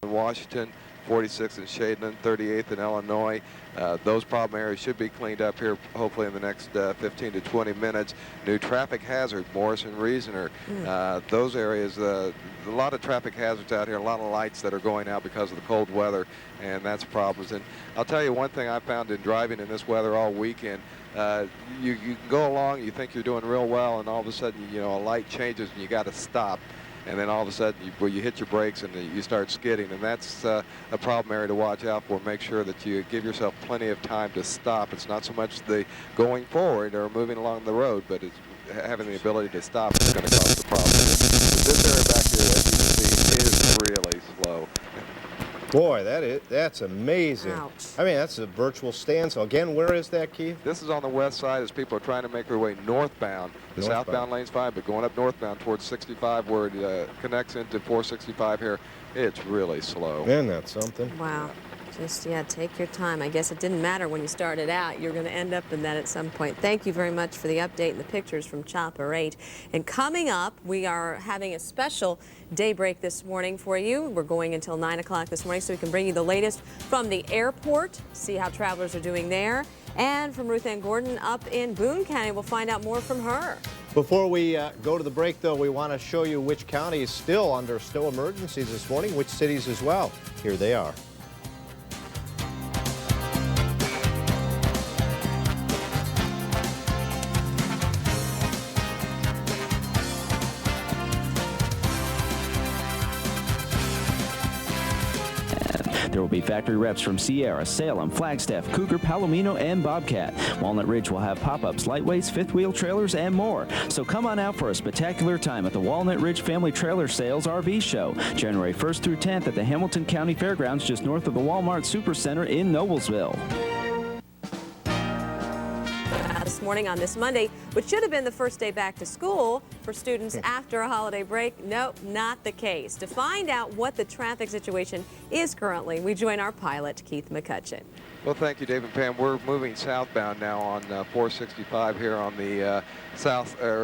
in Washington, 46th in Shadon, 38th in Illinois. Those problem areas should be cleaned up here hopefully in the next 15 to 20 minutes. New traffic hazard, Morrison Reasoner. Those areas, a lot of traffic hazards out here, a lot of lights that are going out because of the cold weather, and that's problems. And I'll tell you one thing I found in driving in this weather all weekend. You can go along, you think you're doing real well, and all of a sudden, you know, a light changes and you got to stop. And then all of a sudden, you hit your brakes and you start skidding. And that's a problem area to watch out for. Make sure that you give yourself plenty of time to stop. It's not so much the going forward or moving along the road, but it's having the ability to stop is going to cause the problem. But this area back here, as you can see, is really slow. Boy, that's amazing. Ouch. I mean, that's a virtual standstill. Again, where is that, Keith? This is on the west side as people are trying to make their way northbound. The southbound lane's fine, but going up northbound towards 65 where it connects into 465 here, it's really slow. Man, that's something. Wow. Just, yeah, take your time. I guess it didn't matter when you started out. You're going to end up in that at some point. Thank you very much for the update and the pictures from Chopper 8. And coming up, we are having a special daybreak this morning for you. We're going until 9 o'clock this morning so we can bring you the latest from the airport, see how travelers are doing there. And from Ruth Ann Gordon up in Boone County, we'll find out more from her. Before we go to the break, though, we want to show you which county is still under snow emergencies this morning, which cities as well. Here they are. There will be factory reps from Sierra, Salem, Flagstaff, Cougar, Palomino, and Bobcat. Walnut Ridge will have pop-ups, lightweights, fifth wheel trailers, and more. So come on out for a spectacular time at the Walnut Ridge Family Trailer Sales RV Show, January 1st through 10th at the Hamilton County Fairgrounds just north of the Walmart Supercenter in Noblesville. This morning on this Monday, which should have been the first day back to school for students after a holiday break. Nope, not the case. To find out what the traffic situation is currently, we join our pilot, Keith McCutcheon. Well, thank you, Dave and Pam. We're moving southbound now on 465 here on the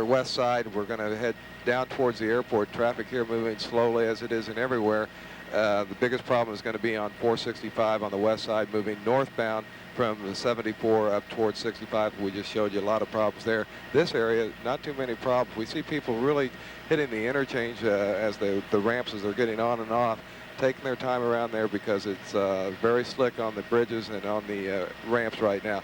west side. We're going to head down towards the airport. Traffic here moving slowly as it is in everywhere. The biggest problem is going to be on 465 on the west side, moving northbound from the 74 up towards 65. We just showed you a lot of problems there. This area, not too many problems. We see people really hitting the interchange as the ramps as they're getting on and off, taking their time around there because it's very slick on the bridges and on the ramps right now.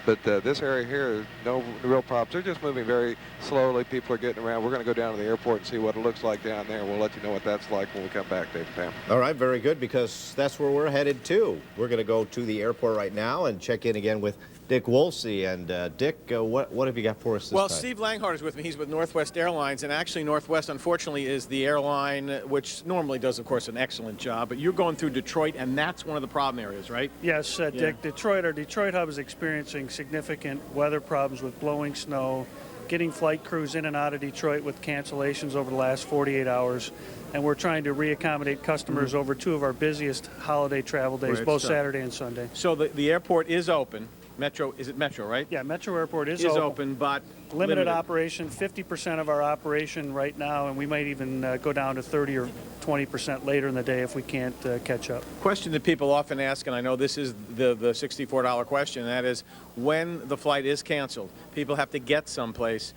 But this area here, no real problems. They're just moving very slowly. People are getting around. We're going to go down to the airport and see what it looks like down there. We'll let you know what that's like when we come back, Dave and Pam. All right, very good, because that's where we're headed to. We're going to go to the airport right now and check in again with Dick Wolsey. And Dick, what have you got for us this Well, time? Steve Langhart is with me. He's with Northwest Airlines, and actually Northwest, unfortunately, is the airline which normally does, of course, an excellent job. But you're going through Detroit, and that's one of the problem areas, right? Yes, Dick. Our Detroit hub is experiencing significant weather problems with blowing snow, getting flight crews in and out of Detroit with cancellations over the last 48 hours. And we're trying to reaccommodate customers over two of our busiest holiday travel days, both Saturday and Sunday. So the airport is open. Metro, is it Metro, right? Yeah, Metro Airport is open, but limited operation, 50% of our operation right now, and we might even go down to 30 or 20% later in the day if we can't catch up. Question that people often ask, and I know this is the $64 question, and that is when the flight is canceled, people have to get someplace.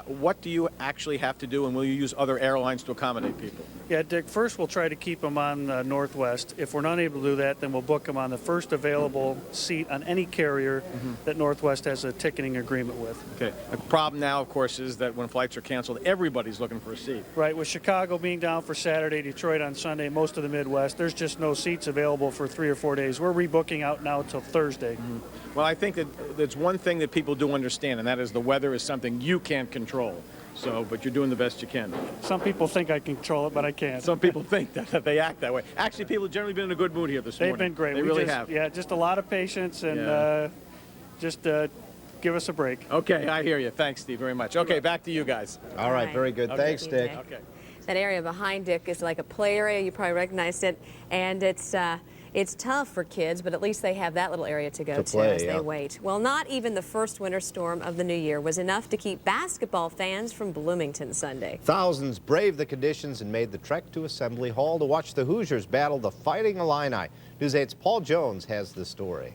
What do you actually have to do, and will you use other airlines to accommodate people? Yeah, Dick, first we'll try to keep them on Northwest. If we're not able to do that, then we'll book them on the first available seat on any carrier that Northwest has a ticketing agreement with. Okay. The problem now, of course, is that when flights are canceled, everybody's looking for a seat. Right. With Chicago being down for Saturday, Detroit on Sunday, most of the Midwest, there's just no seats available for 3 or 4 days. We're rebooking out now until Thursday. Well, I think that there's one thing that people do understand, and that is the weather is something you can't control. So, but you're doing the best you can. Some people think I can control it, but I can't. Some people think that they act that way. Actually, people have generally been in a good mood here this morning. They've been great. They really have. Yeah, just a lot of patience and just give us a break. Okay, I hear you. Thanks, Steve, very much. Okay, back to you guys. All right, very good. Okay. Thanks, Dick. Okay. That area behind Dick is like a play area. You probably recognized it. And it's It's tough for kids, but at least they have that little area to go to play, as yeah. they wait. Well, not even the first winter storm of the new year was enough to keep basketball fans from Bloomington Sunday. Thousands braved the conditions and made the trek to Assembly Hall to watch the Hoosiers battle the Fighting Illini. News 8's Paul Jones has the story.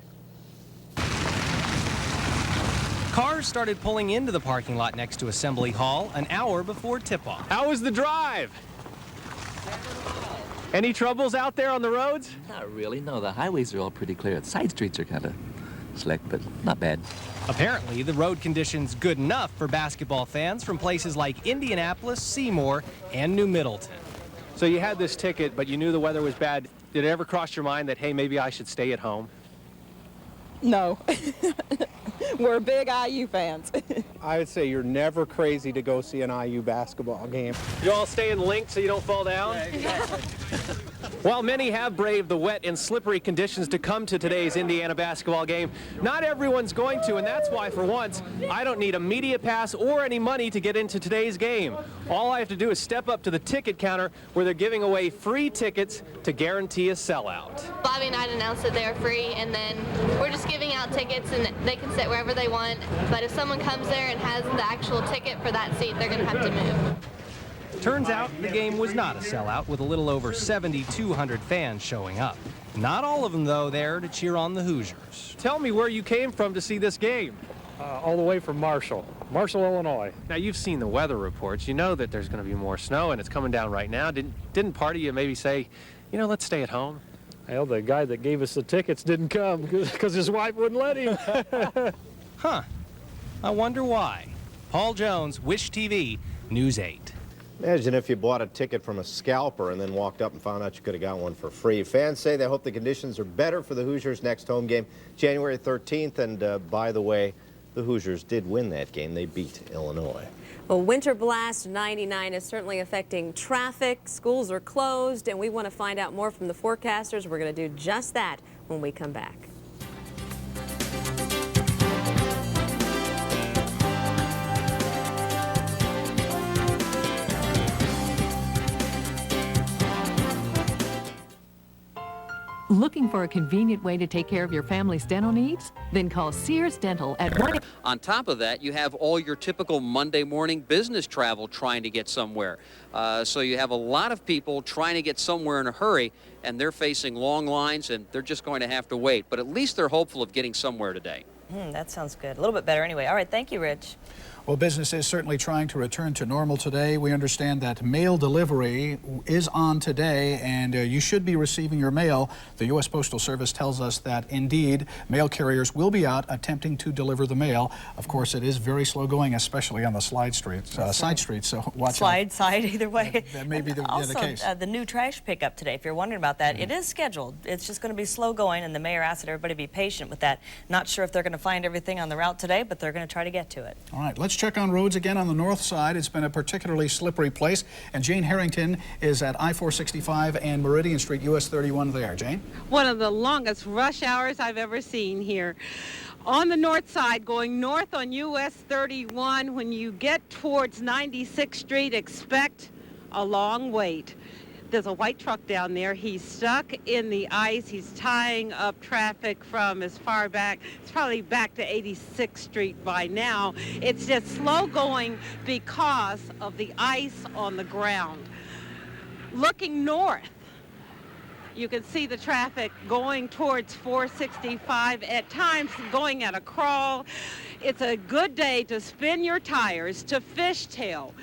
Cars started pulling into the parking lot next to Assembly Hall an hour before tip-off. How was the drive? Any troubles out there on the roads? Not really, no. The highways are all pretty clear. The side streets are kind of slick, but not bad. Apparently, the road conditions good enough for basketball fans from places like Indianapolis, Seymour, and New Middleton. So you had this ticket, but you knew the weather was bad. Did it ever cross your mind that, hey, maybe I should stay at home? No. We're big IU fans. I would say you're never crazy to go see an IU basketball game. You all stay in link so you don't fall down? Yeah, exactly. While many have braved the wet and slippery conditions to come to today's Indiana basketball game, not everyone's going to, and that's why, for once, I don't need a media pass or any money to get into today's game. All I have to do is step up to the ticket counter where they're giving away free tickets to guarantee a sellout. Bobby and I announced that they're free, and then we're just giving out tickets, and they can sit wherever they want. But if someone comes there and has the actual ticket for that seat, they're going to have to move. Turns out the game was not a sellout, with a little over 7,200 fans showing up. Not all of them, though, there to cheer on the Hoosiers. Tell me where you came from to see this game. All the way from Marshall, Illinois. Now, you've seen the weather reports. You know that there's going to be more snow, and it's coming down right now. Didn't part of you maybe say, you know, let's stay at home? Well, the guy that gave us the tickets didn't come because his wife wouldn't let him. Huh. I wonder why. Paul Jones, Wish TV, News 8. Imagine if you bought a ticket from a scalper and then walked up and found out you could have got one for free. Fans say they hope the conditions are better for the Hoosiers' next home game, January 13th. And by the way, the Hoosiers did win that game. They beat Illinois. Well, Winter Blast 99 is certainly affecting traffic. Schools are closed, and we want to find out more from the forecasters. We're going to do just that when we come back. Looking for a convenient way to take care of your family's dental needs? Then call Sears Dental at 1. On top of that, you have all your typical Monday morning business travel trying to get somewhere. So you have a lot of people trying to get somewhere in a hurry, and they're facing long lines, and they're just going to have to wait. But at least they're hopeful of getting somewhere today. That sounds good. A little bit better anyway. All right, thank you, Rich. Well, business is certainly trying to return to normal today. We understand that mail delivery is on today, and you should be receiving your mail. The U.S. Postal Service tells us that, indeed, mail carriers will be out attempting to deliver the mail. Of course, it is very slow going, especially on the side streets, so watch out. Side, either way. That may be the case. Also, the new trash pickup today, if you're wondering about that, it is scheduled. It's just going to be slow going, and the mayor asked that everybody be patient with that. Not sure if they're going to find everything on the route today, but they're going to try to get to it. All right, let's check on roads again on the north side. It's been a particularly slippery place, and Jane Harrington is at I-465 and Meridian Street, US 31 there. Jane? One of the longest rush hours I've ever seen here. On the north side, going north on US 31, when you get towards 96th Street, expect a long wait. There's a white truck down there. He's stuck in the ice. He's tying up traffic from as far back. It's probably back to 86th Street by now. It's just slow going because of the ice on the ground. Looking north, you can see the traffic going towards 465, at times going at a crawl. It's a good day to spin your tires to Fishtail.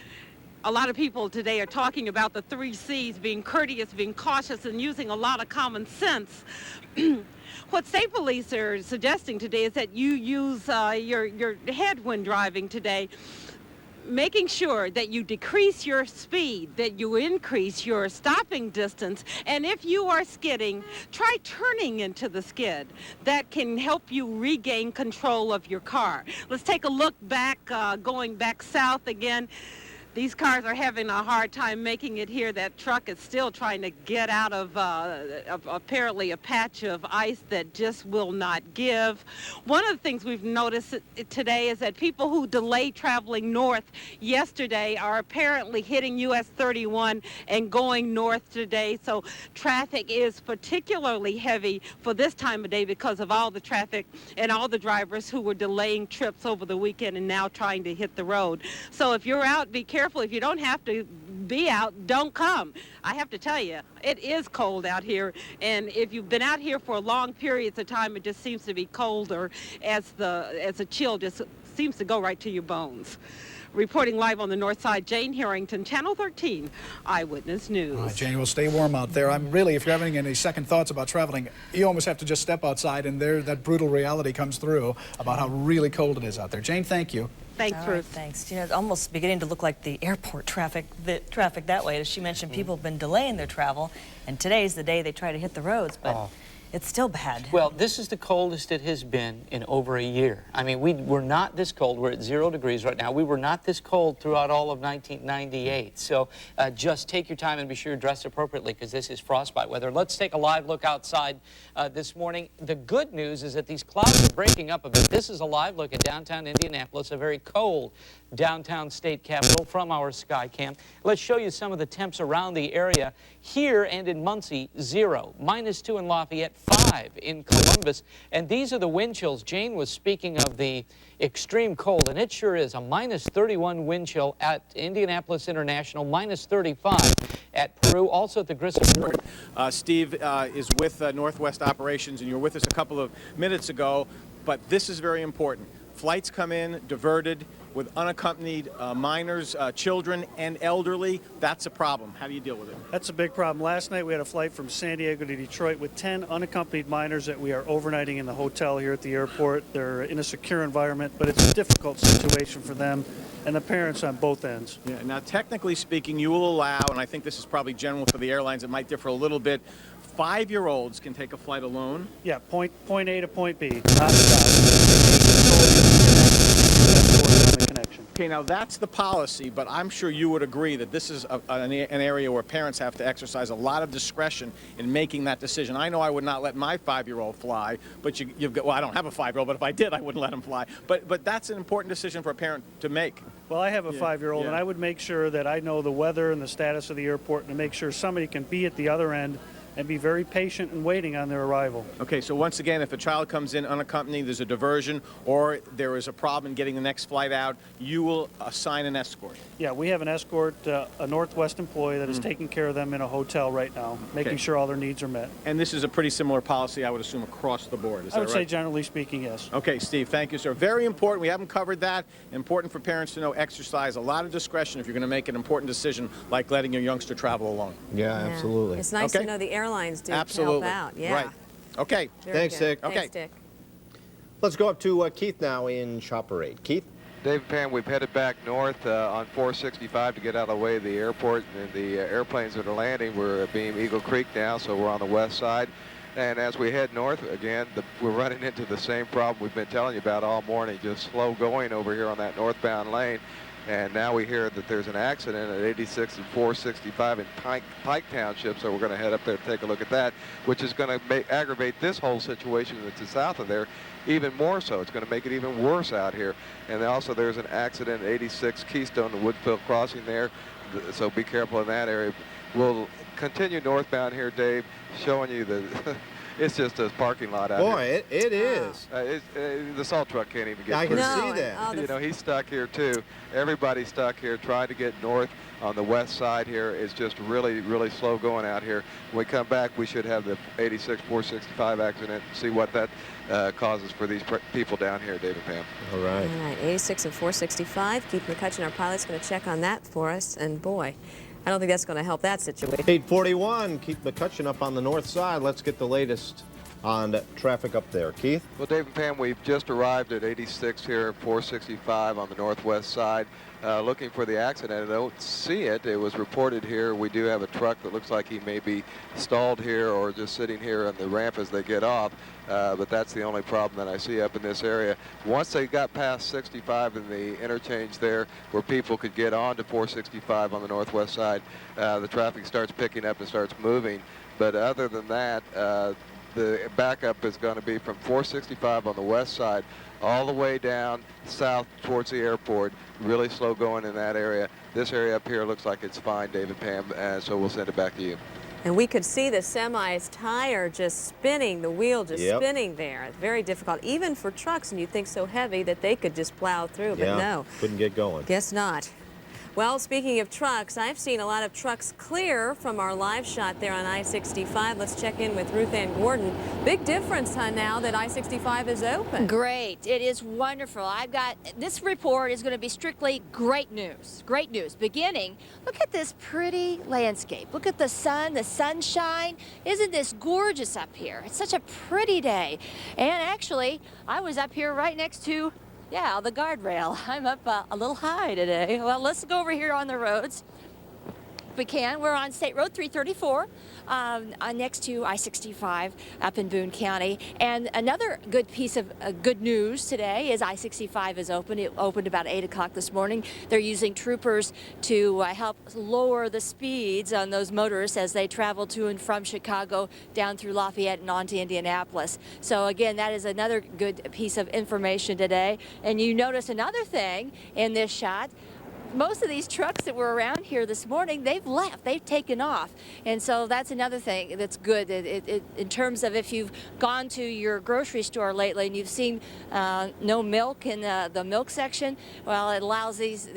A lot of people today are talking about the 3 C's, being courteous, being cautious, and using a lot of common sense. What state police are suggesting today is that you use your head when driving today, making sure that you decrease your speed, that you increase your stopping distance, and if you are skidding, try turning into the skid. That can help you regain control of your car. Let's take a look back, going back south again. These cars are having a hard time making it here. That truck is still trying to get out of apparently a patch of ice that just will not give. One of the things we've noticed today is that people who delayed traveling north yesterday are apparently hitting US 31 and going north today. So traffic is particularly heavy for this time of day because of all the traffic and all the drivers who were delaying trips over the weekend and now trying to hit the road. So if you're out, be careful. If you don't have to be out, don't come. I have to tell you, it is cold out here, and if you've been out here for long periods of time, it just seems to be colder as the chill just seems to go right to your bones. Reporting live on the north side, Jane Harrington, Channel 13, Eyewitness News. All right, Jane, we'll stay warm out there. I'm really, if you're having any second thoughts about traveling, you almost have to just step outside, and there that brutal reality comes through about how really cold it is out there. Jane, thank you. Thanks, All Ruth. right, thanks. You know, it's almost beginning to look like the airport traffic that way. As she mentioned, people have been delaying their travel, and today's the day they try to hit the roads, but it's still bad. Well, this is the coldest it has been in over a year. I mean, we're not this cold. We're at 0 degrees right now. We were not this cold throughout all of 1998. So just take your time and be sure to dress appropriately because this is frostbite weather. Let's take a live look outside this morning. The good news is that these clouds are breaking up a bit. This is a live look at downtown Indianapolis, a very cold downtown state capital from our Skycam. Let's show you some of the temps around the area. Here and in Muncie, 0. -2 in Lafayette, 5 in Columbus. And these are the wind chills. Jane was speaking of the extreme cold, and it sure is. A -31 wind chill at Indianapolis International, -35 at Peru, also at the Grissom. Steve is with Northwest Operations, and you were with us a couple of minutes ago, but this is very important. Flights come in diverted with unaccompanied minors, children, and elderly. That's a problem. How do you deal with it? That's a big problem. Last night we had a flight from San Diego to Detroit with 10 unaccompanied minors that we are overnighting in the hotel here at the airport. They're in a secure environment, but it's a difficult situation for them and the parents on both ends. Yeah, now, technically speaking, you will allow, and I think this is probably general for the airlines, it might differ a little bit, 5-year-olds can take a flight alone. Yeah, point A to point B. Okay, now that's the policy, but I'm sure you would agree that this is an area where parents have to exercise a lot of discretion in making that decision. I know I would not let my 5-year-old fly, but you've got, well, I don't have a 5-year-old, but if I did, I wouldn't let him fly. But that's an important decision for a parent to make. Well, I have a 5-year-old, and I would make sure that I know the weather and the status of the airport and to make sure somebody can be at the other end and be very patient and waiting on their arrival. Okay, so once again, if a child comes in unaccompanied, there's a diversion, or there is a problem in getting the next flight out, you will assign an escort. Yeah, we have an escort, a Northwest employee that is taking care of them in a hotel right now, making sure all their needs are met. And this is a pretty similar policy, I would assume, across the board. Is that I would right? say, generally speaking, yes. Okay, Steve, thank you, sir. Very important. We haven't covered that. Important for parents to know, exercise a lot of discretion if you're going to make an important decision like letting your youngster travel alone. Yeah, absolutely. It's nice to know the airlines do Absolutely. help out. Yeah. Right. Okay. Thanks, Dick. Okay. Thanks, Dick. Let's go up to Keith now in Chopper 8. Keith? David, Pam, we've headed back north on 465 to get out of the way of the airport. And the airplanes that are landing, we're being Eagle Creek now, so we're on the west side. And as we head north again, we're running into the same problem we've been telling you about all morning, just slow going over here on that northbound lane. And now we hear that there's an accident at 86 and 465 in Pike Township, so we're going to head up there to take a look at that, which is going to aggravate this whole situation that's south of there even more so. It's going to make it even worse out here. And also there's an accident at 86 Keystone, the Woodfield crossing there, so be careful in that area. We'll continue northbound here, Dave, showing you the... It's just a parking lot out here. Boy, it is. The salt truck can't even get I through. can see that. You know, he's stuck here too. Everybody's stuck here trying to get north on the west side here. It's just really, really slow going out here. When we come back, we should have the 86 465 accident and see what that causes for these people down here, David, Pam. All right. All right, 86 and 465. Keith McCutcheon, our pilot's going to check on that for us. And boy, I don't think that's going to help that situation. 841, Keith McCutcheon up on the north side. Let's get the latest on traffic up there. Keith? Well, Dave and Pam, we've just arrived at 86 here at 465 on the northwest side. Looking for the accident. I don't see it. It was reported here. We do have a truck that looks like he may be stalled here or just sitting here on the ramp as they get off. But that's the only problem that I see up in this area. Once they got past 65 in the interchange there where people could get on to 465 on the northwest side, the traffic starts picking up and starts moving. But other than that, the backup is going to be from 465 on the west side all the way down south towards the airport. Really slow going in that area. This area up here looks like it's fine, David, Pam, so we'll send it back to you. And we could see the semi's tire just spinning, the wheel just spinning there. Very difficult, even for trucks, and you'd think so heavy that they could just plow through, but no. Couldn't get going. Guess not. Well, speaking of trucks, I've seen a lot of trucks clear from our live shot there on I-65. Let's check in with Ruth Ann Gordon. Big difference, huh, now that I-65 is open. Great. It is wonderful. This report is going to be strictly great news. Great news. Beginning, look at this pretty landscape. Look at the sun, the sunshine. Isn't this gorgeous up here? It's such a pretty day. And actually, I was up here right next to the guardrail. I'm up a little high today. Well, let's go over here on the roads. If we can. We're on State Road 334 next to I-65 up in Boone County. And another good piece of good news today is I-65 is open. It opened about 8 o'clock this morning. They're using troopers to help lower the speeds on those motorists as they travel to and from Chicago down through Lafayette and on to Indianapolis. So again, that is another good piece of information today. And you notice another thing in this shot. Most of these trucks that were around here this morning, they've left, they've taken off. And so that's another thing that's good. In terms of if you've gone to your grocery store lately and you've seen no milk in the milk section, well, it allows these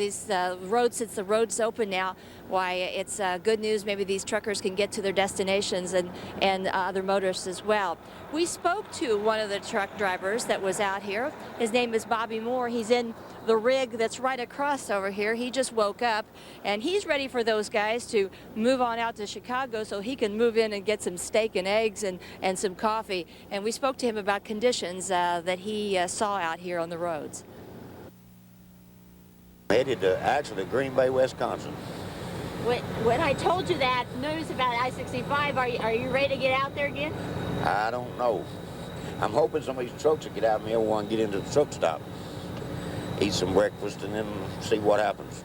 roads, since the road's open now, why it's good news. Maybe these truckers can get to their destinations and other motorists as well. We spoke to one of the truck drivers that was out here. His name is Bobby Moore. He's in the rig that's right across over here. He just woke up and he's ready for those guys to move on out to Chicago so he can move in and get some steak and eggs and some coffee. And we spoke to him about conditions that he saw out here on the roads. Headed to actually Green Bay, Wisconsin. When I told you that news about I-65, are you ready to get out there again? I don't know. I'm hoping some of these trucks will get out and everyone get into the truck stop. Eat some breakfast and then see what happens.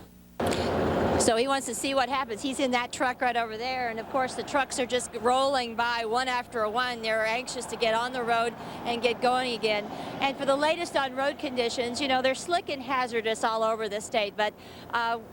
So he wants to see what happens. He's in that truck right over there, and of course the trucks are just rolling by one after one. They're anxious to get on the road and get going again. And for the latest on road conditions, you know, they're slick and hazardous all over the state, but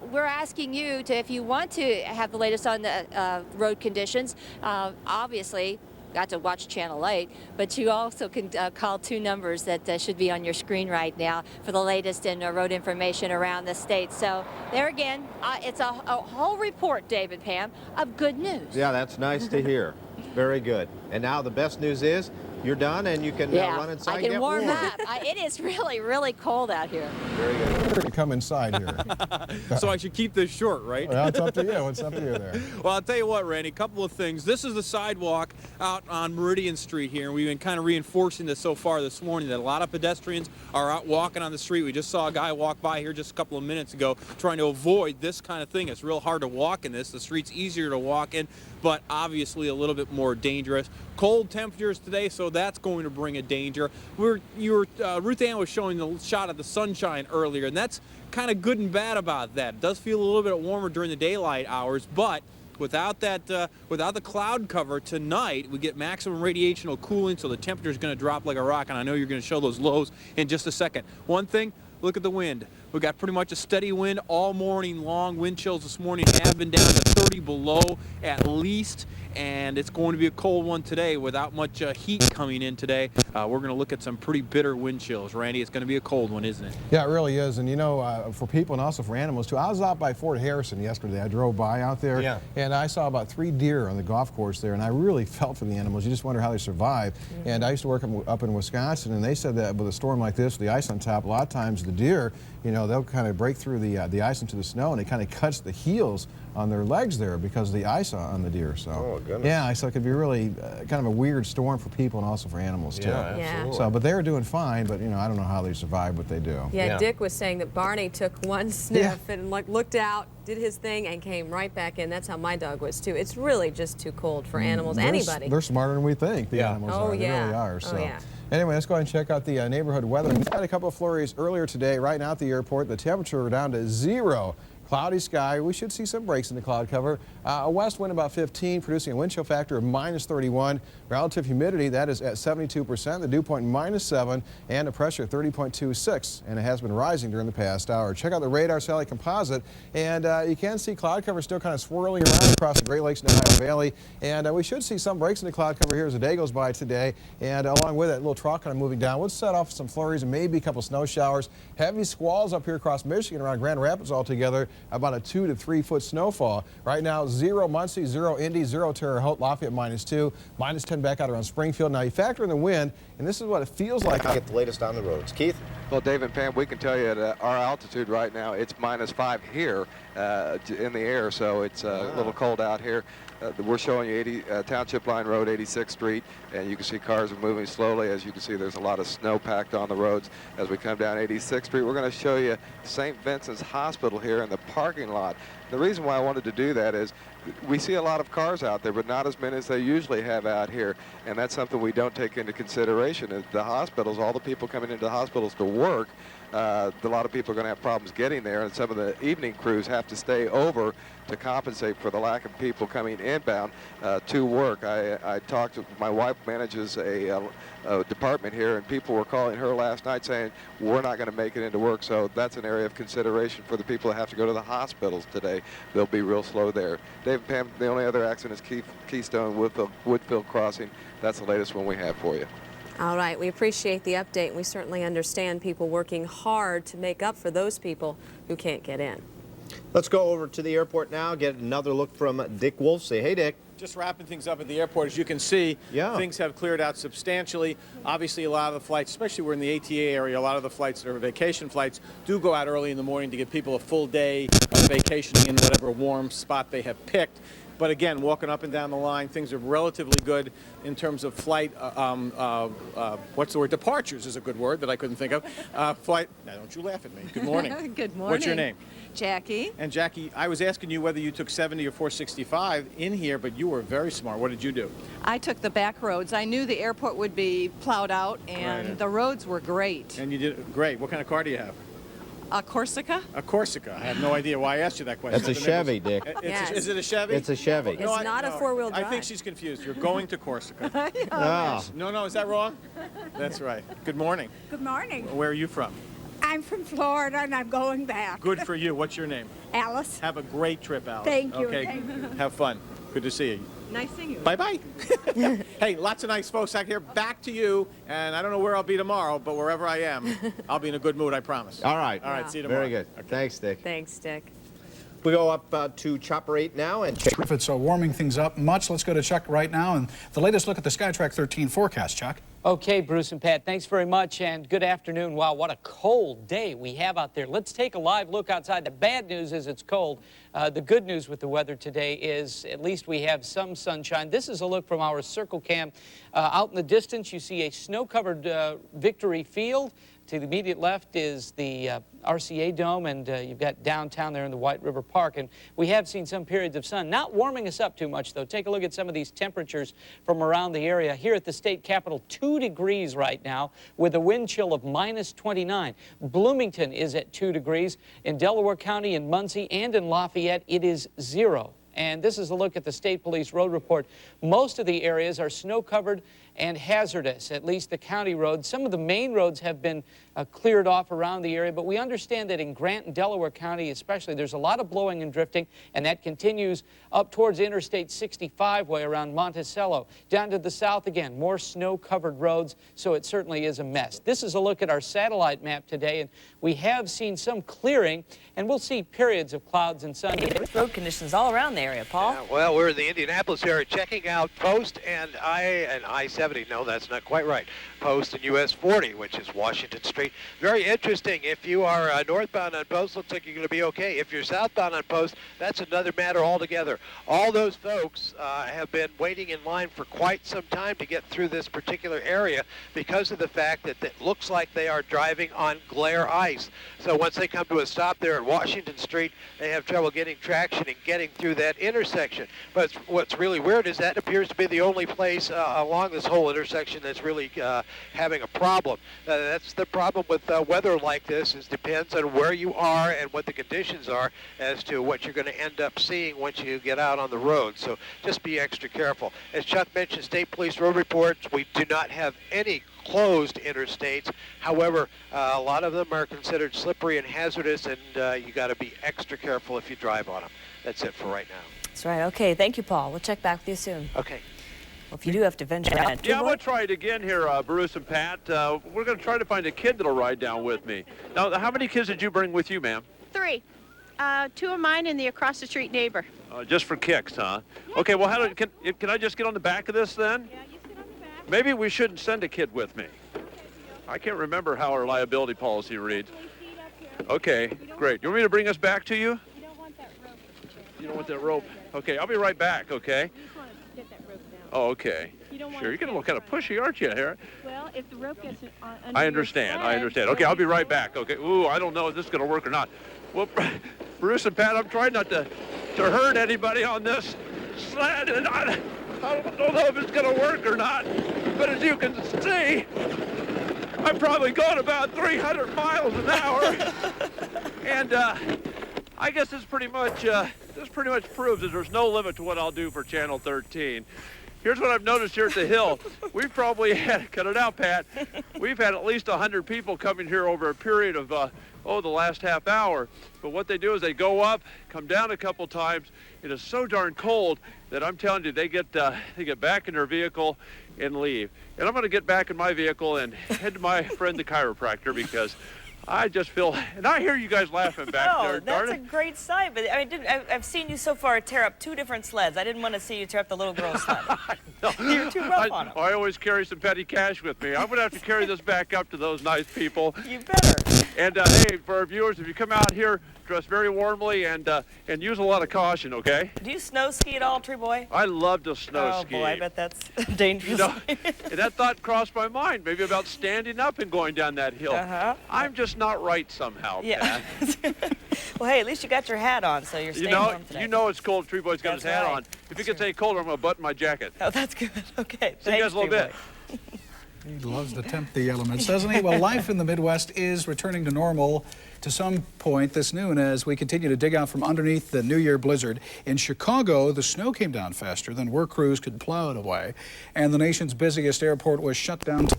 we're asking you to, if you want to have the latest on the road conditions, obviously got to watch Channel 8, but you also can call 2 numbers that should be on your screen right now for the latest in road information around the state. So there again, it's a whole report, David, Pam, of good news. Yeah, that's nice to hear. Very good. And now the best news is you're done and you can run inside I and can get warm up. It is really, really cold out here. Very good. To come inside here. So I should keep this short, right? Well, it's up to you. It's up to you there. Well, I'll tell you what, Randy, a couple of things. This is the sidewalk out on Meridian Street here, and we've been kind of reinforcing this so far this morning, that a lot of pedestrians are out walking on the street. We just saw a guy walk by here just a couple of minutes ago trying to avoid this kind of thing. It's real hard to walk in this. The street's easier to walk in, but obviously a little bit more dangerous. Cold temperatures today, so that's going to bring a danger. Ruth Ann was showing the shot of the sunshine earlier, and that's kind of good and bad about that. It does feel a little bit warmer during the daylight hours, but without the cloud cover tonight, we get maximum radiational cooling, so the temperature is going to drop like a rock, and I know you're going to show those lows in just a second. One thing, look at the wind. We've got pretty much a steady wind all morning long. Wind chills this morning have been down to 30 below at least, and it's going to be a cold one today without much heat coming in today. We're going to look at some pretty bitter wind chills. Randy, it's going to be a cold one, isn't it? Yeah, it really is. And you know, for people and also for animals too, I was out by Fort Harrison yesterday. I drove by out there, and I saw about 3 deer on the golf course there, and I really felt for the animals. You just wonder how they survive. And I used to work up in Wisconsin, and they said that with a storm like this, the ice on top, a lot of times the deer, you know, they'll kind of break through the ice into the snow, and it kind of cuts the heels on their legs there because of the ice on the deer. So goodness. Yeah, so it could be really kind of a weird storm for people and also for animals, too. Yeah, absolutely. So, but they're doing fine, but, I don't know how they survive what they do. Yeah, Dick was saying that Barney took one sniff and looked out, did his thing, and came right back in. That's how my dog was, too. It's really just too cold for animals, anybody. They're smarter than we think, the animals are. They really are. So. Anyway, let's go ahead and check out the neighborhood weather. We've had a couple of flurries earlier today. Right now at the airport, the temperature down to 0. Cloudy sky. We should see some breaks in the cloud cover. A west wind about 15, producing a wind chill factor of -31. Relative humidity, that is at 72%. The dew point -7, and the pressure 30.26, and it has been rising during the past hour. Check out the radar satellite composite, and you can see cloud cover still kind of swirling around across the Great Lakes and Ohio Valley. And we should see some breaks in the cloud cover here as the day goes by today. And along with it, a little trough kind of moving down. We'll set off some flurries and maybe a couple snow showers. Heavy squalls up here across Michigan around Grand Rapids altogether. About a 2 to 3 foot snowfall. Right now, 0 Muncie, 0 Indy, 0 Terre Haute, Lafayette -2, -10 back out around Springfield. Now you factor in the wind, and this is what it feels like. Get the latest on the roads. Keith? Well, Dave and Pam, we can tell you at our altitude right now, it's -5 here in the air, so it's a little cold out here. We're showing you Township Line Road, 86th Street, and you can see cars are moving slowly. As you can see, there's a lot of snow packed on the roads. As we come down 86th Street, we're going to show you St. Vincent's Hospital here in the parking lot. The reason why I wanted to do that is we see a lot of cars out there, but not as many as they usually have out here, and that's something we don't take into consideration. Is the hospitals, all the people coming into the hospitals to work, a lot of people are going to have problems getting there, and some of the evening crews have to stay over to compensate for the lack of people coming inbound to work. I talked to my wife, manages a department here, and people were calling her last night saying we're not going to make it into work. So that's an area of consideration for the people that have to go to the hospitals today. They'll be real slow there. Dave and Pam, the only other accident is Keystone Woodfield Crossing. That's the latest one we have for you. All right, we appreciate the update, and we certainly understand people working hard to make up for those people who can't get in. Let's go over to the airport now, get another look from Dick Wolf. Say, hey, Dick. Just wrapping things up at the airport. As you can see, things have cleared out substantially. Obviously, a lot of the flights, especially we're in the ATA area, a lot of the flights that are vacation flights do go out early in the morning to give people a full day of vacationing in whatever warm spot they have picked. But again, walking up and down the line, things are relatively good in terms of flight, what's the word? Departures is a good word that I couldn't think of. Flight, now don't you laugh at me. Good morning. Good morning. What's your name? Jackie. And Jackie, I was asking you whether you took 70 or 465 in here, but you were very smart. What did you do? I took the back roads. I knew the airport would be plowed out, and the roads were great. And you did great. What kind of car do you have? A Corsica? A Corsica. I have no idea why I asked you that question. That's a Chevy, Dick. Is it a Chevy? It's a Chevy. It's not a four-wheel drive. I think she's confused. You're going to Corsica. Oh. No, is that wrong? That's right. Good morning. Good morning. Where are you from? I'm from Florida, and I'm going back. Good for you. What's your name? Alice. Have a great trip, Alice. Thank you. Okay. Thank you. Have fun. Good to see you. Nice seeing you. Bye-bye. Hey, lots of nice folks out here. Back to you. And I don't know where I'll be tomorrow, but wherever I am, I'll be in a good mood, I promise. All right. All right, see you tomorrow. Very good. Okay. Thanks, Dick. Thanks, Dick. We go up to Chopper 8 now and check. If it's warming things up much, let's go to Chuck right now and the latest look at the Skytrack 13 forecast, Chuck. Okay, Bruce and Pat, thanks very much, and good afternoon. Wow, what a cold day we have out there. Let's take a live look outside. The bad news is it's cold. The good news with the weather today is at least we have some sunshine. This is a look from our Circle Cam. Out in the distance, you see a snow-covered Victory Field. To the immediate left is the RCA Dome, and you've got downtown there in the White River Park. And we have seen some periods of sun. Not warming us up too much, though. Take a look at some of these temperatures from around the area. Here at the state capitol, 2 degrees right now with a wind chill of -29. Bloomington is at 2 degrees. In Delaware County, in Muncie, and in Lafayette, it is 0. And this is a look at the State Police road report. Most of the areas are snow-covered and hazardous, at least the county roads. Some of the main roads have been cleared off around the area, but we understand that in Grant and Delaware County especially, there's a lot of blowing and drifting, and that continues up towards Interstate 65 way around Monticello. Down to the south again, more snow-covered roads, so it certainly is a mess. This is a look at our satellite map today, and we have seen some clearing, and we'll see periods of clouds and sun. Road conditions all around the area. area. Paul? Well, we're in the Indianapolis area checking out Post and I-70. No, that's not quite right. Post and US 40, which is Washington Street. Very interesting. If you are northbound on Post, looks like you're going to be okay. If you're southbound on Post, that's another matter altogether. All those folks have been waiting in line for quite some time to get through this particular area because of the fact that it looks like they are driving on glare ice. So once they come to a stop there at Washington Street, they have trouble getting traction and getting through that intersection. But what's really weird is that appears to be the only place along this whole intersection that's really having a problem. That's the problem with weather like this, is depends on where you are and what the conditions are as to what you're going to end up seeing once you get out on the road. So just be extra careful. As Chuck mentioned, State Police road reports, we do not have any closed interstates. However, a lot of them are considered slippery and hazardous, and you got to be extra careful if you drive on them. That's it for right now. That's right. Okay, thank you, Paul. We'll check back with you soon. Okay. Well, if you do have to venture out. Yeah, I'm going to try it again here, Bruce and Pat. We're going to try to find a kid that'll ride down with me. Now, how many kids did you bring with you, ma'am? 3. 2 of mine and the across-the-street neighbor. Just for kicks, huh? Okay, well, can I just get on the back of this then? Yeah, you sit on the back. Maybe we shouldn't send a kid with me. I can't remember how our liability policy reads. Okay, great. You want me to bring us back to you? You don't want that rope. You don't want that rope? Okay, I'll be right back, okay? You just want to get that rope down. Oh, okay. You don't want Sure, you're getting a little kind of pushy, aren't you, here? Well, if the rope gets under I understand. your sled, Okay, I'll be right back. Okay. Ooh, I don't know if this is going to work or not. Well, Bruce and Pat, I'm trying not to hurt anybody on this sled, and I don't know if it's going to work or not. But as you can see, I'm probably going about 300 miles an hour, and I guess this pretty much proves that there's no limit to what I'll do for Channel 13. Here's what I've noticed here at the Hill. We've probably had, cut it out, Pat, we've had at least 100 people coming here over a period of, the last half hour. But what they do is they go up, come down a couple times. It is so darn cold that I'm telling you, they get back in their vehicle and leave. And I'm going to get back in my vehicle and head to my friend the chiropractor, because I just feel, and I hear you guys laughing back there. That's a great sight. But I've seen you so far tear up 2 different sleds. I didn't want to see you tear up the little girl's sled. You're too rough on them. I always carry some petty cash with me. I'm going to have to carry this back up to those nice people. You better. And hey, for our viewers, if you come out here, dress very warmly and use a lot of caution, okay? Do you snow ski at all, Tree Boy? I love to snow ski. Oh boy, I bet that's dangerous. And that thought crossed my mind, maybe about standing up and going down that hill. I'm just not right somehow, yeah. Pat. Well, hey, at least you got your hat on, so you're staying warm today. You know it's cold. Tree Boy's got his hat on. If it gets any colder, I'm going to button my jacket. Oh, that's good. Okay. See you guys a little bit. He loves to tempt the elements, doesn't he? Well, life in the Midwest is returning to normal to some point this noon as we continue to dig out from underneath the New Year blizzard. In Chicago, the snow came down faster than work crews could plow it away, and the nation's busiest airport was shut down.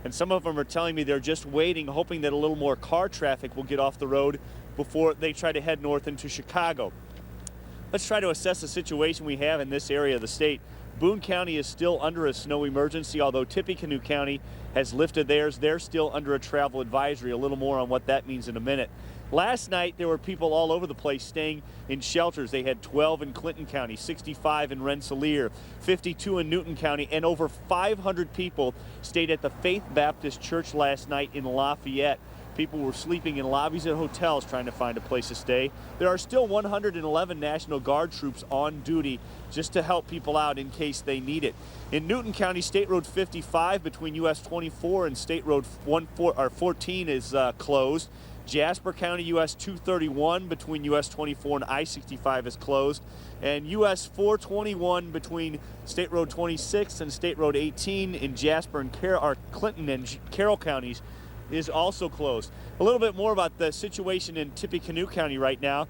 And some of them are telling me they're just waiting, hoping that a little more car traffic will get off the road before they try to head north into Chicago. Let's try to assess the situation we have in this area of the state. Boone County is still under a snow emergency, although Tippecanoe County has lifted theirs. They're still under a travel advisory. A little more on what that means in a minute. Last night, there were people all over the place staying in shelters. They had 12 in Clinton County, 65 in Rensselaer, 52 in Newton County, and over 500 people stayed at the Faith Baptist Church last night in Lafayette. People were sleeping in lobbies at hotels trying to find a place to stay. There are still 111 National Guard troops on duty just to help people out in case they need it. In Newton County, State Road 55 between US 24 and State Road 14 is closed. Jasper County, US 231 between US 24 and I-65 is closed. And US 421 between State Road 26 and State Road 18 in Jasper and Clinton and Carroll counties is also closed. A little bit more about the situation in Tippecanoe County right now.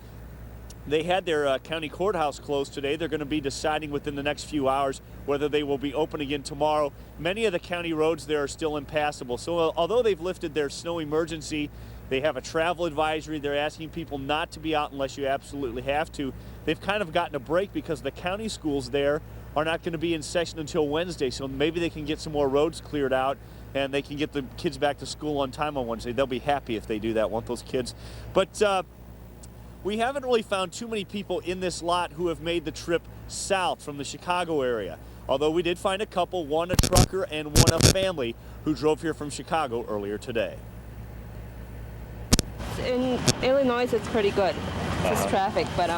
They had their county courthouse closed today. They're going to be deciding within the next few hours whether they will be open again tomorrow. Many of the county roads there are still impassable. So although they've lifted their snow emergency, they have a travel advisory. They're asking people not to be out unless you absolutely have to. They've kind of gotten a break because the county schools there are not going to be in session until Wednesday. So maybe they can get some more roads cleared out and they can get the kids back to school on time on Wednesday. They'll be happy if they do that, want those kids. But we haven't really found too many people in this lot who have made the trip south from the Chicago area. Although we did find a couple, one a trucker and one a family, who drove here from Chicago earlier today. In Illinois, it's pretty good. It's traffic, but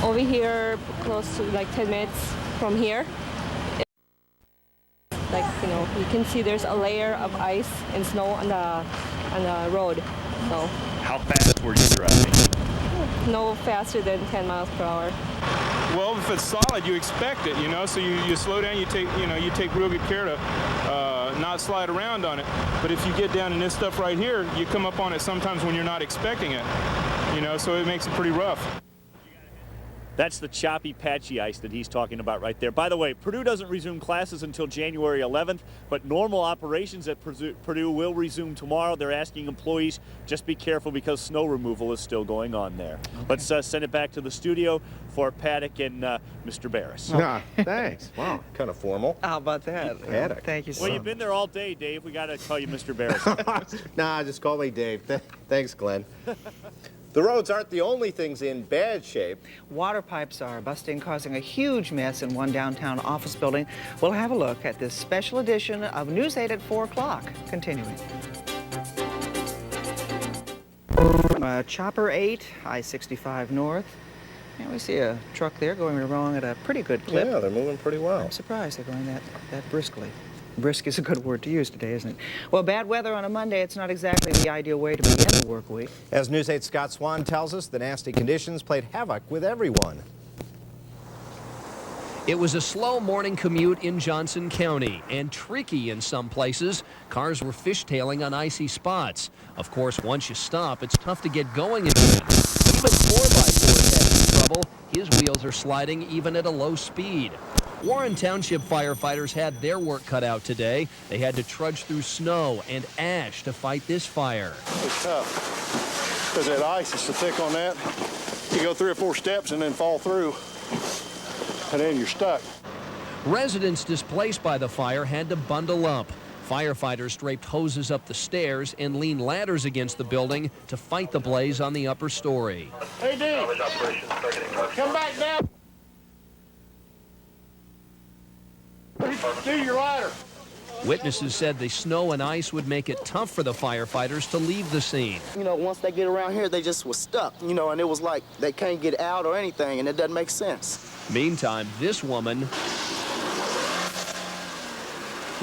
over here, close to like 10 minutes from here, like, you know, you can see there's a layer of ice and snow on the road. So How fast were you driving? no faster than 10 miles per hour. Well, if it's solid, you expect it, you know, so you slow down, you take real good care to not slide around on it. But if you get down in this stuff right here, you come up on it sometimes when you're not expecting it, you know, so it makes it pretty rough. That's the choppy, patchy ice that he's talking about right there. By the way, Purdue doesn't resume classes until January 11th, but normal operations at Purdue will resume tomorrow. They're asking employees just be careful because snow removal is still going on there. Okay. Let's send it back to the studio for Paddock and Mr. Barris. Ah, thanks. Wow, kind of formal. How about that? Paddock. Thank you so Well, much. you've been there all day, Dave. We got to call you Mr. Barris. Nah, just call me Dave. Thanks, Glenn. The roads aren't the only things in bad shape. Water pipes are busting, causing a huge mess in one downtown office building. We'll have a look at this special edition of News 8 at 4 o'clock. Continuing. Chopper 8, I-65 North. And we see a truck there going along at a pretty good clip. Yeah, they're moving pretty well. I'm surprised they're going that briskly. Brisk is a good word to use today, isn't it? Well, bad weather on a Monday, it's not exactly the ideal way to begin the work week. As News 8's Scott Swan tells us, the nasty conditions played havoc with everyone. It was a slow morning commute in Johnson County and tricky in some places. Cars were fishtailing on icy spots. Of course, once you stop, it's tough to get going again. Even 4x4 had trouble. His wheels are sliding even at a low speed. Warren Township firefighters had their work cut out today. They had to trudge through snow and ash to fight this fire. It's tough because that ice is so thick on that. You go 3 or 4 steps and then fall through, and then you're stuck. Residents displaced by the fire had to bundle up. Firefighters draped hoses up the stairs and leaned ladders against the building to fight the blaze on the upper story. Hey, Dave, come back down. Do your ladder. Witnesses said the snow and ice would make it tough for the firefighters to leave the scene. You know, once they get around here, they just were stuck, you know, and it was like they can't get out or anything, and it doesn't make sense. Meantime, this woman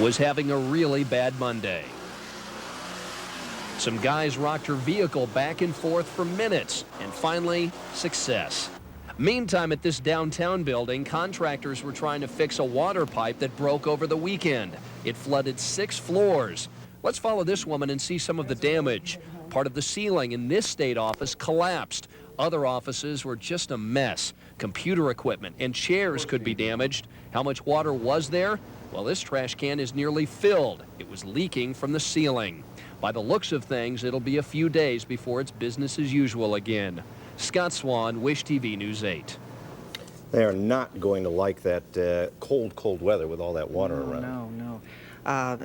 was having a really bad Monday. Some guys rocked her vehicle back and forth for minutes, and finally, success. Meantime, at this downtown building, contractors were trying to fix a water pipe that broke over the weekend. It flooded 6 floors. Let's follow this woman and see some of the damage. Part of the ceiling in this state office collapsed. Other offices were just a mess. Computer equipment and chairs could be damaged. How much water was there? Well, this trash can is nearly filled. It was leaking from the ceiling. By the looks of things, it'll be a few days before it's business as usual again. Scott Swan, Wish TV News 8. They are not going to like that cold weather with all that water around. No.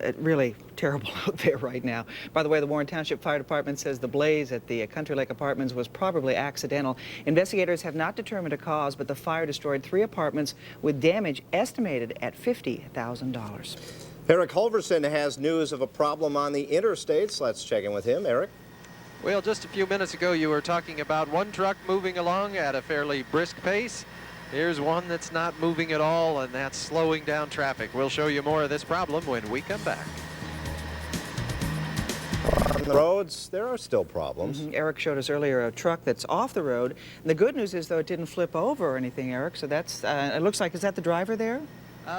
It really terrible out there right now. By the way, the Warren Township Fire Department says the blaze at the Country Lake Apartments was probably accidental. Investigators have not determined a cause, but the fire destroyed 3 apartments with damage estimated at $50,000. Eric Holverson has news of a problem on the interstates. Let's check in with him. Eric? Well, just a few minutes ago, you were talking about one truck moving along at a fairly brisk pace. Here's one that's not moving at all, and that's slowing down traffic. We'll show you more of this problem when we come back. On the roads, there are still problems. Eric showed us earlier a truck that's off the road. And the good news is, though, it didn't flip over or anything, Eric. So that's, it looks like, is that the driver there?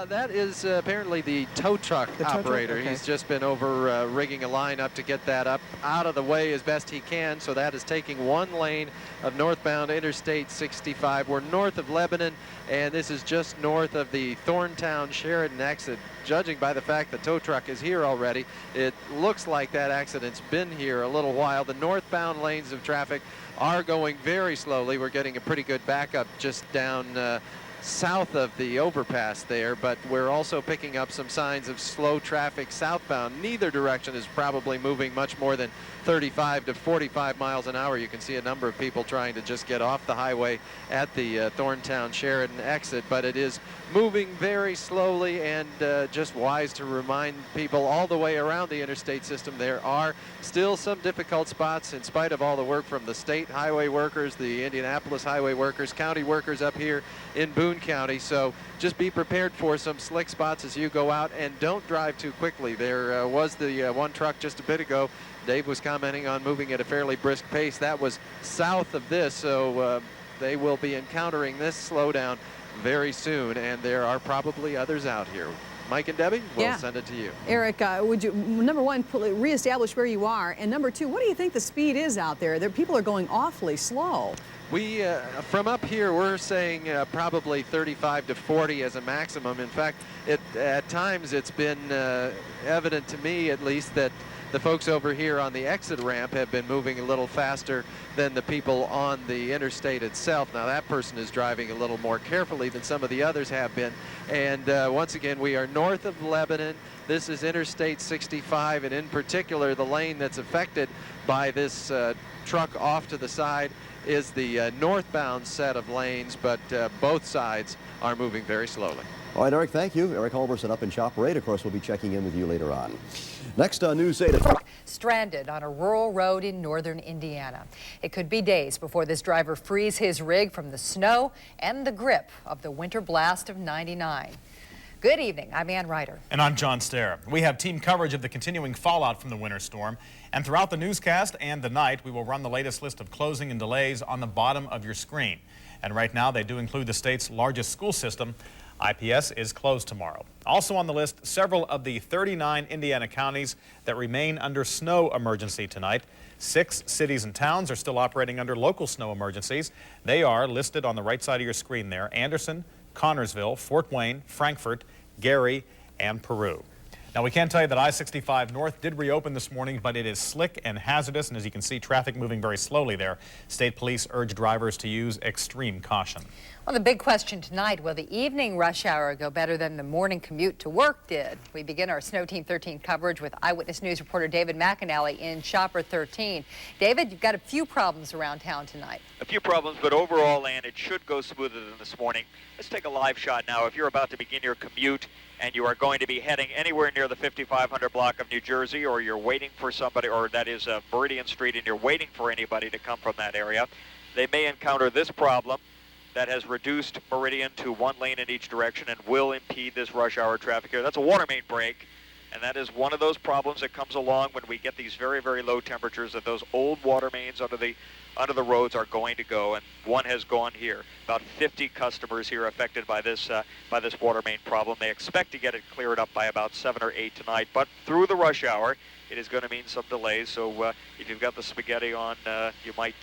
That is apparently the tow truck operator. Okay. He's just been over rigging a line up to get that up out of the way as best he can. So that is taking one lane of northbound Interstate 65. We're north of Lebanon, and this is just north of the Thorntown-Sheridan exit. Judging by the fact the tow truck is here already, it looks like that accident's been here a little while. The northbound lanes of traffic are going very slowly. We're getting a pretty good backup just down south of the overpass there, but we're also picking up some signs of slow traffic southbound. Neither direction is probably moving much more than 35 to 45 miles an hour. You can see a number of people trying to just get off the highway at the Thorntown Sheridan exit, but it is moving very slowly, and just wise to remind people all the way around the interstate system there are still some difficult spots in spite of all the work from the state highway workers, the Indianapolis highway workers, county workers up here in Boone County. So just be prepared for some slick spots as you go out, and don't drive too quickly. There was the one truck just a bit ago. Dave was commenting on moving at a fairly brisk pace. That was south of this, so they will be encountering this slowdown very soon, and there are probably others out here. Mike and Debbie, we'll send it to you. Eric, would you, number one, reestablish where you are, and number two, what do you think the speed is out there? People are going awfully slow. We, from up here, we're saying probably 35 to 40 as a maximum. In fact, at times it's been evident to me, at least, that the folks over here on the exit ramp have been moving a little faster than the people on the interstate itself. Now, that person is driving a little more carefully than some of the others have been. And once again, we are north of Lebanon. This is Interstate 65, and in particular, the lane that's affected by this truck off to the side is the northbound set of lanes, but both sides are moving very slowly. All right, Eric, thank you. Eric Halverson up in Chopper 8. Of course, we'll be checking in with you later on. Next on News 8. Stranded on a rural road in northern Indiana. It could be days before this driver frees his rig from the snow and the grip of the winter blast of '99. Good evening, I'm Ann Ryder. And I'm John Stair. We have team coverage of the continuing fallout from the winter storm. And throughout the newscast and the night, we will run the latest list of closing and delays on the bottom of your screen. And right now, they do include the state's largest school system. IPS is closed tomorrow. Also on the list, several of the 39 Indiana counties that remain under snow emergency tonight. 6 cities and towns are still operating under local snow emergencies. They are listed on the right side of your screen there: Anderson, Connorsville, Fort Wayne, Frankfort, Gary, and Peru. Now, we can tell you that I-65 North did reopen this morning, but it is slick and hazardous, and as you can see, traffic moving very slowly there. State police urge drivers to use extreme caution. Well, the big question tonight, will the evening rush hour go better than the morning commute to work did? We begin our Snow Team 13 coverage with Eyewitness News reporter David McAnally in Chopper 13. David, you've got a few problems around town tonight. A few problems, but overall, Ann, it should go smoother than this morning. Let's take a live shot now. If you're about to begin your commute and you are going to be heading anywhere near the 5500 block of New Jersey, or you're waiting for somebody, or that is Meridian Street, and you're waiting for anybody to come from that area, they may encounter this problem that has reduced Meridian to one lane in each direction and will impede this rush hour traffic here. That's a water main break, and that is one of those problems that comes along when we get these very, very low temperatures, that those old water mains under the roads are going to go, and one has gone here. About 50 customers here affected by this water main problem. They expect to get it cleared up by about 7 or 8 tonight, but through the rush hour, it is going to mean some delays. So if you've got the spaghetti on, you might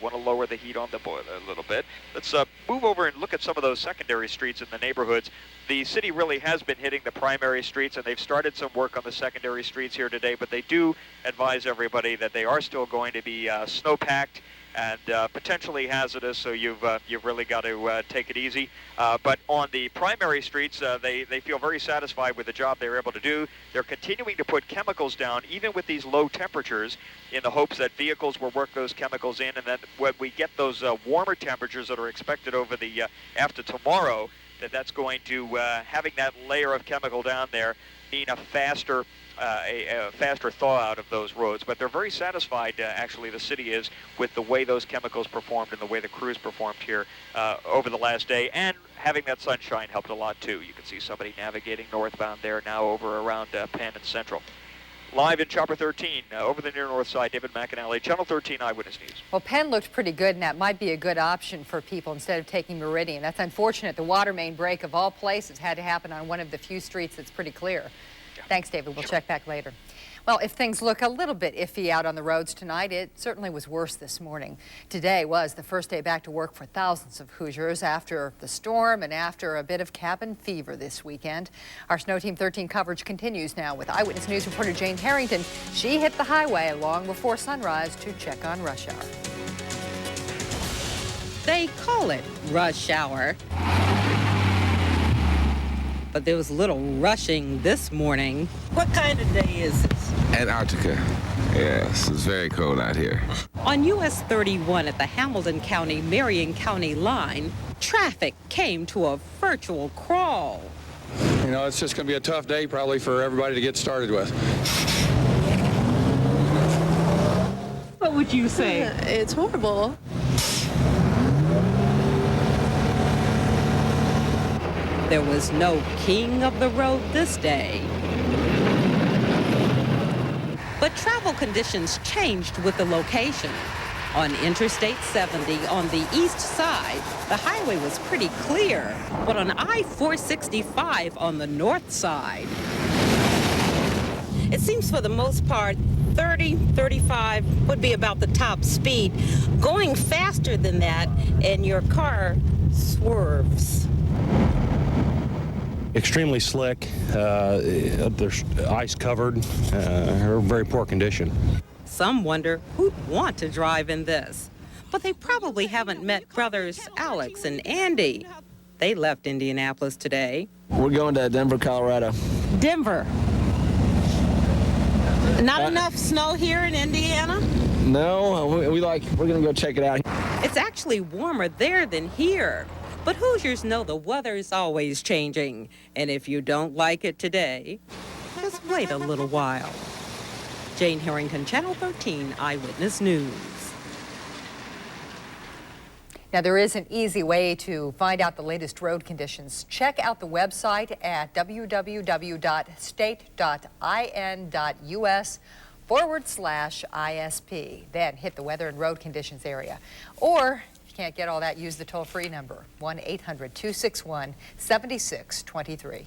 want to lower the heat on the boiler a little bit. Let's move over and look at some of those secondary streets in the neighborhoods. The city really has been hitting the primary streets, and they've started some work on the secondary streets here today, but they do advise everybody that they are still going to be snow-packed and potentially hazardous, so you've really got to take it easy. But on the primary streets, they feel very satisfied with the job they were able to do. They're continuing to put chemicals down, even with these low temperatures, in the hopes that vehicles will work those chemicals in, and then when we get those warmer temperatures that are expected over the after tomorrow, that's going to, having that layer of chemical down there, mean a faster thaw out of those roads. But they're very satisfied, actually, the city is, with the way those chemicals performed and the way the crews performed here over the last day. And having that sunshine helped a lot, too. You can see somebody navigating northbound there now over around Penn and Central. Live in Chopper 13, over the near north side, David McAnally, Channel 13 Eyewitness News. Well, Penn looked pretty good, and that might be a good option for people instead of taking Meridian. That's unfortunate. The water main break of all places had to happen on one of the few streets that's pretty clear. Thanks, David. We'll check back later. Well, if things look a little bit iffy out on the roads tonight, it certainly was worse this morning. Today was the first day back to work for thousands of Hoosiers after the storm and after a bit of cabin fever this weekend. Our Snow Team 13 coverage continues now with Eyewitness News reporter Jane Harrington. She hit the highway long before sunrise to check on rush hour. They call it rush hour. but there was little rushing this morning. What kind of day is this? Antarctica. Yes, it's very cold out here. On US 31 at the Hamilton County-Marion County line, traffic came to a virtual crawl. You know, it's just going to be a tough day probably for everybody to get started with. What would you say? It's horrible. There was no king of the road this day. But travel conditions changed with the location. On Interstate 70 on the east side, the highway was pretty clear, but on I-465 on the north side, it seems for the most part 30, 35 would be about the top speed. Going faster than that and your car swerves. Extremely slick, there's ice covered, very poor condition. Some wonder who'd want to drive in this, but they probably haven't met brothers Alex and Andy. They left Indianapolis today. We're going to Denver, Colorado. Denver. Not enough snow here in Indiana? No, we're going to go check it out. It's actually warmer there than here. But Hoosiers know the weather's always changing. And if you don't like it today, just wait a little while. Jane Harrington, Channel 13 Eyewitness News. Now, there is an easy way to find out the latest road conditions. Check out the website at www.state.in.us/ISP. Then hit the weather and road conditions area. Or if you can't get all that, use the toll-free number, 1-800-261-7623.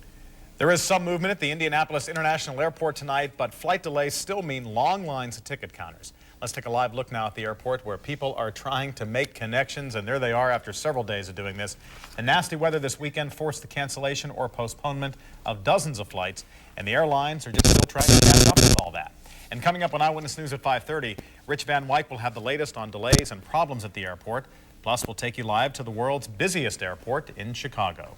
There is some movement at the Indianapolis International Airport tonight, but flight delays still mean long lines at ticket counters. Let's take a live look now at the airport where people are trying to make connections, and there they are after several days of doing this. And nasty weather this weekend forced the cancellation or postponement of dozens of flights, and the airlines are just still trying to catch up with all that. And coming up on Eyewitness News at 5:30, Rich Van Wyk will have the latest on delays and problems at the airport. Plus, we'll take you live to the world's busiest airport in Chicago.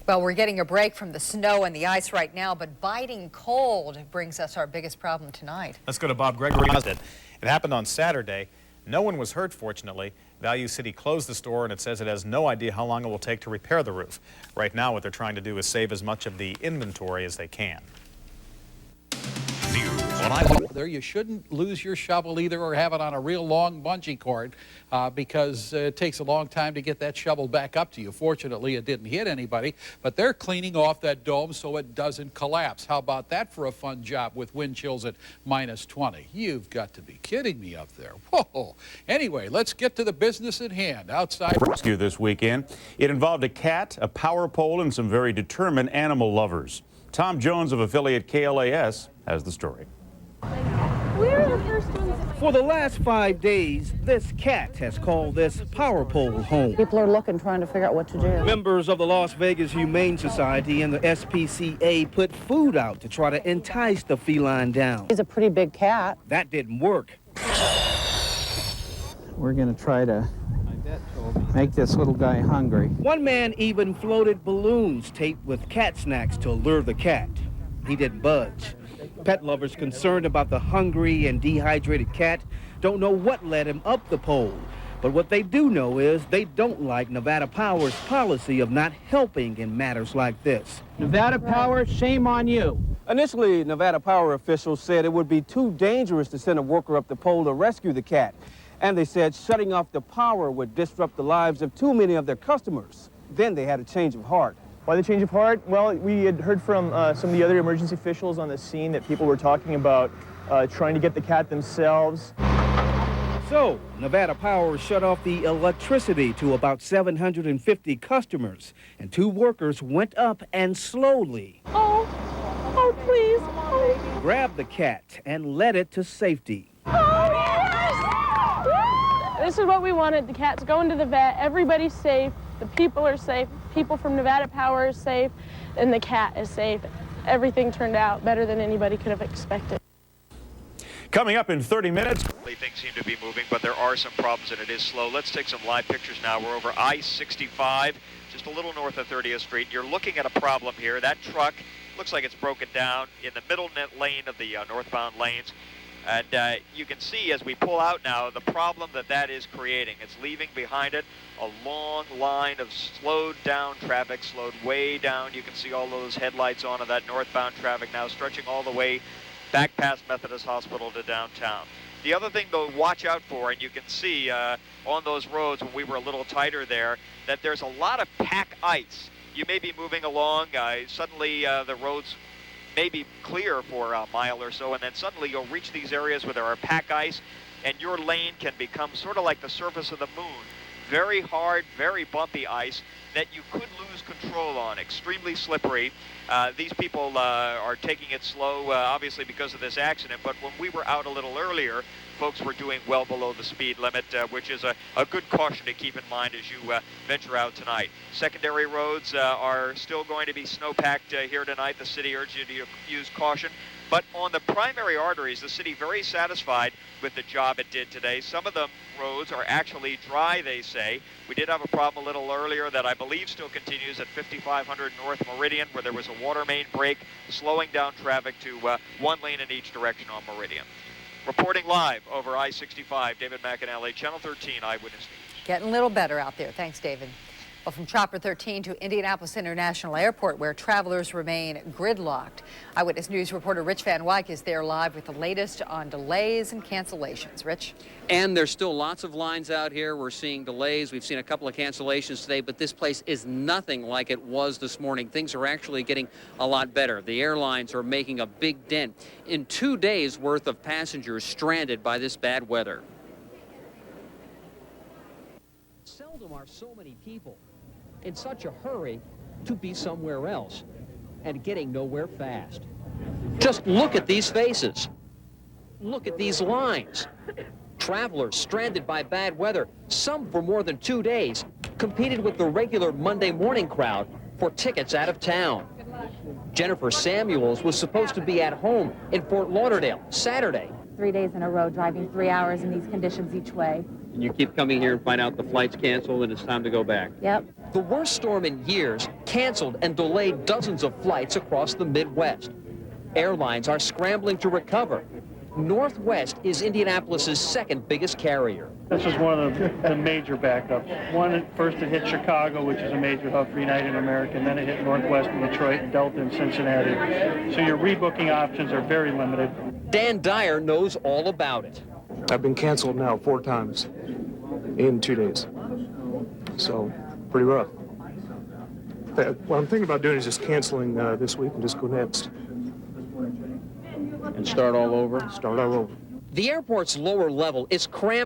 Well, we're getting a break from the snow and the ice right now, but biting cold brings us our biggest problem tonight. Let's go to Bob Gregory. It happened on Saturday. No one was hurt, fortunately. Value City closed the store, and it says it has no idea how long it will take to repair the roof. Right now, what they're trying to do is save as much of the inventory as they can. There, you shouldn't lose your shovel either or have it on a real long bungee cord because it takes a long time to get that shovel back up to you. Fortunately, it didn't hit anybody, but they're cleaning off that dome so it doesn't collapse. How about that for a fun job with wind chills at -20? You've got to be kidding me up there. Whoa. Anyway, let's get to the business at hand. Outside rescue this weekend. It involved a cat, a power pole, and some very determined animal lovers. Tom Jones of affiliate KLAS has the story. For the last 5 days, this cat has called this power pole home. People are looking, trying to figure out what to do. Members of the Las Vegas Humane Society and the SPCA put food out to try to entice the feline down. He's a pretty big cat. That didn't work. We're going to try to make this little guy hungry. One man even floated balloons taped with cat snacks to lure the cat. He didn't budge. Pet lovers concerned about the hungry and dehydrated cat don't know what led him up the pole. But what they do know is they don't like Nevada Power's policy of not helping in matters like this. Nevada Power, shame on you. Initially, Nevada Power officials said it would be too dangerous to send a worker up the pole to rescue the cat. And they said shutting off the power would disrupt the lives of too many of their customers. Then they had a change of heart. Why the change of heart? Well, we had heard from some of the other emergency officials on the scene that people were talking about trying to get the cat themselves. So, Nevada Power shut off the electricity to about 750 customers, and 2 workers went up and slowly Please. grabbed the cat and led it to safety. This is what we wanted. The cat's going to the vet. Everybody's safe. The people are safe. People from Nevada Power is safe. And the cat is safe. Everything turned out better than anybody could have expected. Coming up in 30 minutes. Things seem to be moving, but there are some problems and it is slow. Let's take some live pictures now. We're over I-65, just a little north of 30th Street. You're looking at a problem here. That truck looks like it's broken down in the middle lane of the northbound lanes. And you can see as we pull out now the problem that is creating. It's leaving behind it a long line of slowed down traffic, slowed way down. You can see all those headlights on of that northbound traffic now stretching all the way back past Methodist Hospital to downtown. The other thing to watch out for, and you can see on those roads when we were a little tighter there, that there's a lot of pack ice. You may be moving along, suddenly the roads may be clear for a mile or so, and then suddenly you'll reach these areas where there are pack ice, and your lane can become sort of like the surface of the moon. Very hard, very bumpy ice that you could lose control on, extremely slippery. These people are taking it slow, obviously because of this accident, but when we were out a little earlier, folks were doing well below the speed limit, which is a good caution to keep in mind as you venture out tonight. Secondary roads are still going to be snow-packed here tonight. The city urges you to use caution. But on the primary arteries, the city very satisfied with the job it did today. Some of the roads are actually dry, they say. We did have a problem a little earlier that I believe still continues at 5500 North Meridian, where there was a water main break, slowing down traffic to one lane in each direction on Meridian. Reporting live over I-65, David McAnally, Channel 13 Eyewitness News. Getting a little better out there. Thanks, David. Well, from Chopper 13 to Indianapolis International Airport, where travelers remain gridlocked. Eyewitness News reporter Rich Van Wyk is there live with the latest on delays and cancellations. Rich? And there's still lots of lines out here. We're seeing delays. We've seen a couple of cancellations today, but this place is nothing like it was this morning. Things are actually getting a lot better. The airlines are making a big dent in 2 days' worth of passengers stranded by this bad weather. Seldom are so many people in such a hurry to be somewhere else and getting nowhere fast. Just look at these faces. Look at these lines. Travelers stranded by bad weather, some for more than 2 days, competed with the regular Monday morning crowd for tickets out of town. Jennifer Samuels was supposed to be at home in Fort Lauderdale Saturday. 3 days in a row, driving 3 hours in these conditions each way. And you keep coming here and find out the flight's canceled and it's time to go back. Yep. The worst storm in years canceled and delayed dozens of flights across the Midwest. Airlines are scrambling to recover. Northwest is Indianapolis's second biggest carrier. This was one of the major backups. First it hit Chicago, which is a major hub for United American, then it hit Northwest and Detroit and Delta and Cincinnati. So your rebooking options are very limited. Dan Dyer knows all about it. I've been canceled now 4 times in 2 days. So, pretty rough. What I'm thinking about doing is just canceling this week and just go next. And start all over? Start all over. The airport's lower level is cramped.